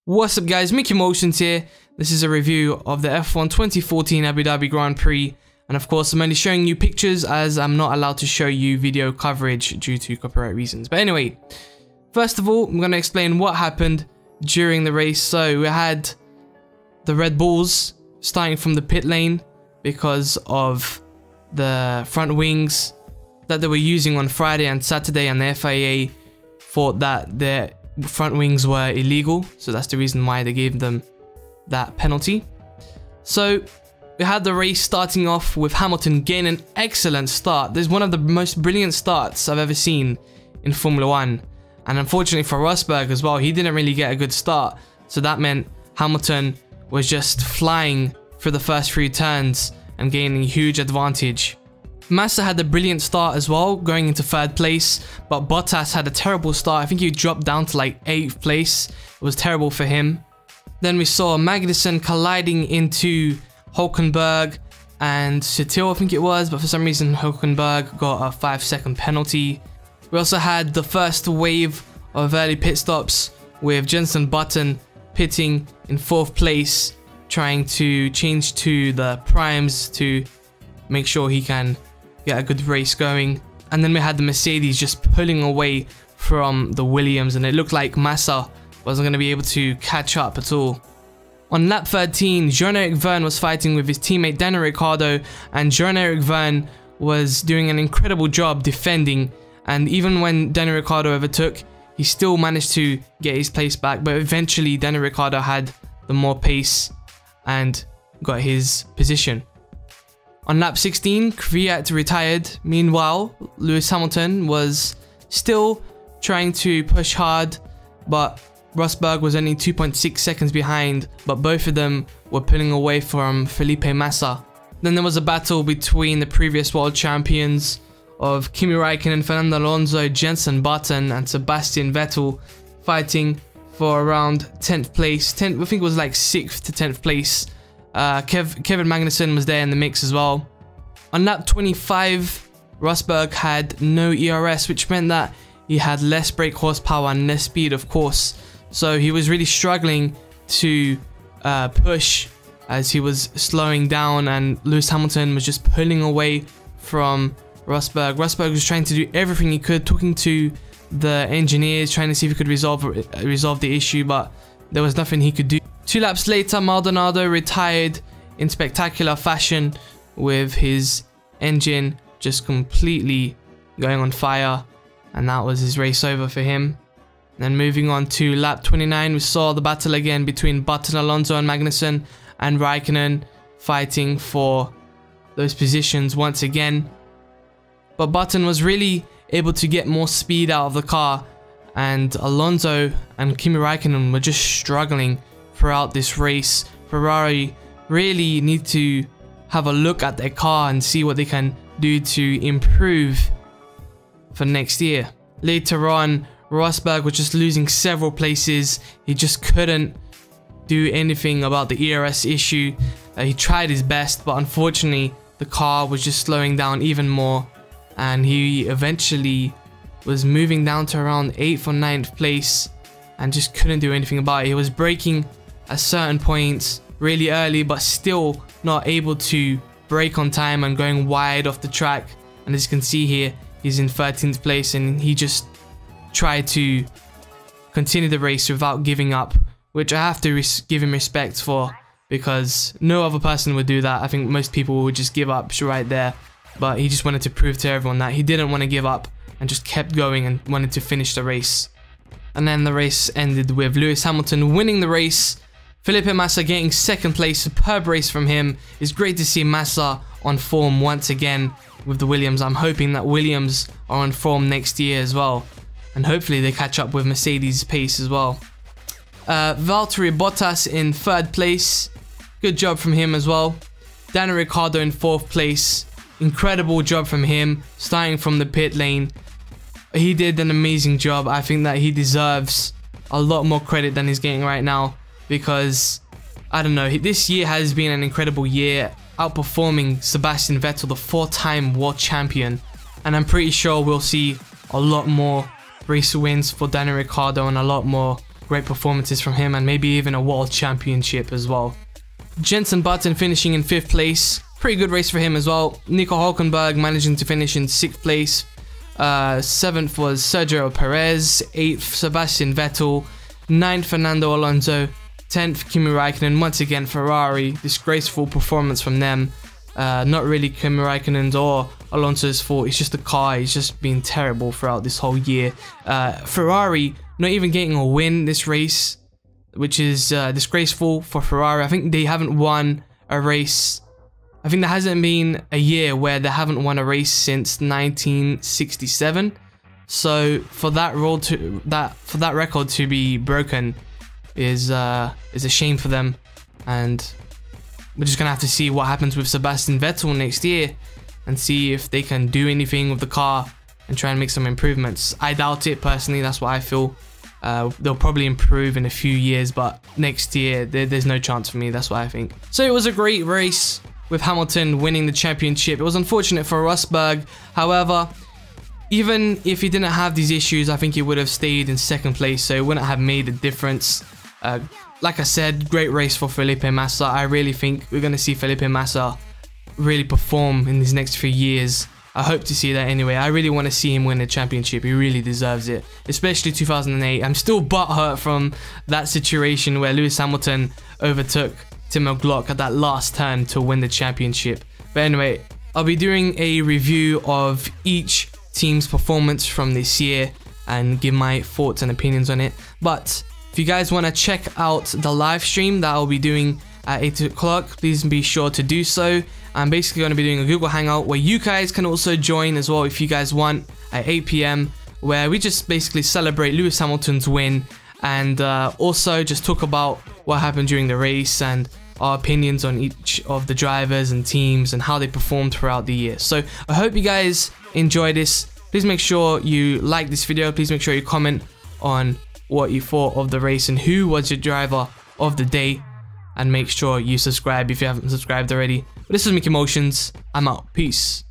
What's up guys, MickeyMoTiOnZ here. This is a review of the F1 2014 Abu Dhabi Grand Prix, and of course I'm only showing you pictures as I'm not allowed to show you video coverage due to copyright reasons. But anyway, first of all I'm going to explain what happened during the race. So we had the Red Bulls starting from the pit lane because of the front wings that they were using on Friday and Saturday, and the FIA thought that their front wings were illegal, so that's the reason why they gave them that penalty. So we had the race starting off with Hamilton getting an excellent start. This is one of the most brilliant starts I've ever seen in Formula 1, and unfortunately for Rosberg as well, he didn't really get a good start, so that meant Hamilton was just flying through the first few turns and gaining a huge advantage. Massa had a brilliant start as well, going into 3rd place, but Bottas had a terrible start. I think he dropped down to like 8th place. It was terrible for him. Then we saw Magnussen colliding into Hulkenberg and Sutil, I think it was, but for some reason Hulkenberg got a 5-second penalty. We also had the first wave of early pit stops with Jenson Button pitting in 4th place, trying to change to the primes to make sure he can get a good race going. And then we had the Mercedes just pulling away from the Williams, and it looked like Massa wasn't going to be able to catch up at all. On lap 13, Jean-Eric Vergne was fighting with his teammate Daniel Ricciardo, and Jean-Eric Vergne was doing an incredible job defending, and even when Daniel Ricciardo overtook, he still managed to get his place back, but eventually Daniel Ricciardo had the more pace and got his position. On lap 16, Kvyat retired. Meanwhile, Lewis Hamilton was still trying to push hard, but Rosberg was only 2.6 seconds behind, but both of them were pulling away from Felipe Massa. Then there was a battle between the previous world champions of Kimi Raikkonen, Fernando Alonso, Jenson Button and Sebastian Vettel, fighting for around 10th place. I think it was like 6th to 10th place. Kevin Magnussen was there in the mix as well. On lap 25, Rosberg had no ERS, which meant that he had less brake horsepower and less speed, of course. So he was really struggling to push as he was slowing down, and Lewis Hamilton was just pulling away from Rosberg. Rosberg was trying to do everything he could, talking to the engineers, trying to see if he could resolve the issue, but there was nothing he could do. 2 laps later, Maldonado retired in spectacular fashion with his engine just completely going on fire, and that was his race over for him. Then moving on to lap 29, we saw the battle again between Button, Alonso and Magnussen, and Raikkonen fighting for those positions once again. But Button was really able to get more speed out of the car, and Alonso and Kimi Raikkonen were just struggling throughout this race. Ferrari really need to have a look at their car and see what they can do to improve for next year. Later on, Rosberg was just losing several places. He just couldn't do anything about the ERS issue. He tried his best, but unfortunately the car was just slowing down even more, and he eventually was moving down to around 8th or 9th place and just couldn't do anything about it. He was braking at certain points really early, but still not able to brake on time and going wide off the track. And as you can see here, he's in 13th place, and he just tried to continue the race without giving up, which I have to give him respect for, because no other person would do that. I think most people would just give up right there, but he just wanted to prove to everyone that he didn't want to give up and just kept going and wanted to finish the race. And then the race ended with Lewis Hamilton winning the race, Felipe Massa getting 2nd place. Superb race from him. It's great to see Massa on form once again with the Williams. I'm hoping that Williams are on form next year as well, and hopefully they catch up with Mercedes' pace as well. Valtteri Bottas in 3rd place. Good job from him as well. Daniel Ricciardo in 4th place. Incredible job from him, starting from the pit lane. He did an amazing job. I think that he deserves a lot more credit than he's getting right now, because I don't know, this year has been an incredible year, outperforming Sebastian Vettel, the 4-time world champion, and I'm pretty sure we'll see a lot more race wins for Daniel Ricciardo and a lot more great performances from him, and maybe even a world championship as well. Jenson Button finishing in 5th place. Pretty good race for him as well. Nico Hulkenberg managing to finish in 6th place. 7th was Sergio Perez. 8th, Sebastian Vettel. 9th, Fernando Alonso. 10th, Kimi Raikkonen. Once again, Ferrari. Disgraceful performance from them. Not really Kimi Raikkonen's or Alonso's fault. It's just the car. It's just been terrible throughout this whole year. Ferrari not even getting a win this race, which is disgraceful for Ferrari. I think they haven't won a race. I think there hasn't been a year where they haven't won a race since 1967. So for that record to be broken is a shame for them, and we're just gonna have to see what happens with Sebastian Vettel next year and see if they can do anything with the car and try and make some improvements. I doubt it personally. That's what I feel. They'll probably improve in a few years, but next year there's no chance for me. That's what I think. So it was a great race with Hamilton winning the championship. It was unfortunate for Rosberg. However, even if he didn't have these issues, I think he would have stayed in 2nd place, so it wouldn't have made a difference. Like I said, great race for Felipe Massa. I really think we're going to see Felipe Massa really perform in these next few years. I hope to see that anyway. I really want to see him win the championship. He really deserves it, especially 2008. I'm still butthurt from that situation where Lewis Hamilton overtook Tim Glock at that last turn to win the championship. But anyway, I'll be doing a review of each team's performance from this year and give my thoughts and opinions on it. But if you guys want to check out the live stream that I'll be doing at 8 o'clock, please be sure to do so. I'm basically going to be doing a Google Hangout where you guys can also join as well if you guys want, at 8 PM, where we just basically celebrate Lewis Hamilton's win and also just talk about what happened during the race and our opinions on each of the drivers and teams and how they performed throughout the year. So I hope you guys enjoy this. Please make sure you like this video. Please make sure you comment on what you thought of the race and who was your driver of the day, and make sure you subscribe if you haven't subscribed already. But this is MickeyMoTiOnZ. I'm out. Peace.